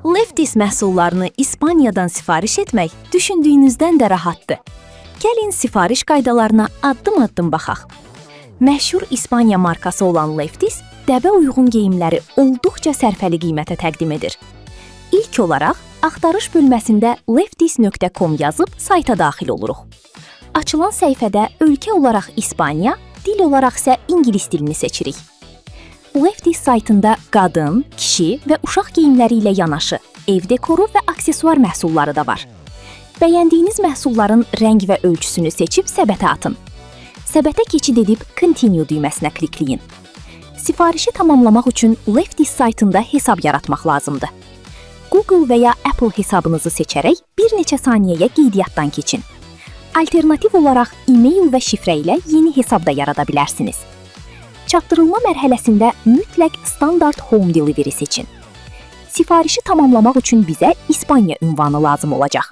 Lefties məhsullarını İspaniyadan sifariş etmək düşündüyünüzdən də rahatdır. Gəlin sifariş qaydalarına addım-addım baxaq. Məşhur İspaniya markası olan Lefties, dəbə uyğun geyimləri olduqca sərfəli qiymətə təqdim edir. İlk olaraq, axtarış bölməsində lefties.com yazıb sayta daxil oluruq. Açılan səhifədə ölkə olaraq İspaniya, dil olaraq isə ingilis dilini seçirik. Lefties saytında qadın, kişi və uşaq geyimləri ilə yanaşı, ev dekoru və aksesuar məhsulları da var. Bəyəndiyiniz məhsulların rəng və ölçüsünü seçib səbətə atın. Səbətə keçid edib Continue düyməsinə klikləyin. Sifarişi tamamlamaq üçün Lefties saytında hesab yaratmaq lazımdır. Google və ya Apple hesabınızı seçərək bir neçə saniyəyə qeydiyyatdan keçin. Alternativ olaraq e-mail və şifrə ilə yeni hesab da yarada bilərsiniz. Çatdırılma mərhələsində mütləq Standard Home Delivery seçin. Sifarişi tamamlamaq üçün bizə İspaniya ünvanı lazım olacaq.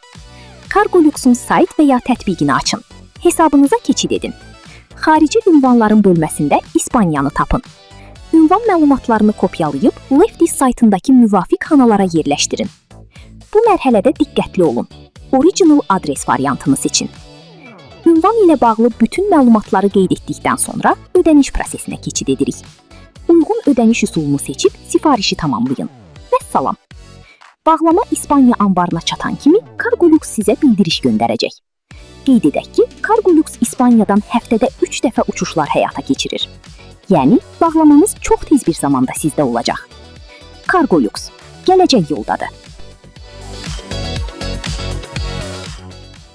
Cargolux'un sayt və ya tətbiqini açın. Hesabınıza keçid edin. Xarici ünvanların bölməsində İspaniyanı tapın. Ünvan məlumatlarını kopyalayıb Lefties saytındakı müvafiq xanalara yerləşdirin. Bu mərhələdə diqqətli olun. Original adres variantını seçin. Ünvan ilə bağlı bütün məlumatları qeyd etdikdən sonra ödəniş prosesinə keçid edirik. Uyğun ödəniş üsulunu seçib sifarişi tamamlayın. Vəssalam. Bağlama İspaniya anbarına çatan kimi Cargolux sizə bildiriş göndərəcək. Qeyd edək ki, Cargolux İspaniyadan həftədə 3 dəfə uçuşlar həyata keçirir. Yəni, bağlamanız çox tez bir zamanda sizdə olacaq. Cargolux, gələcək yoldadır.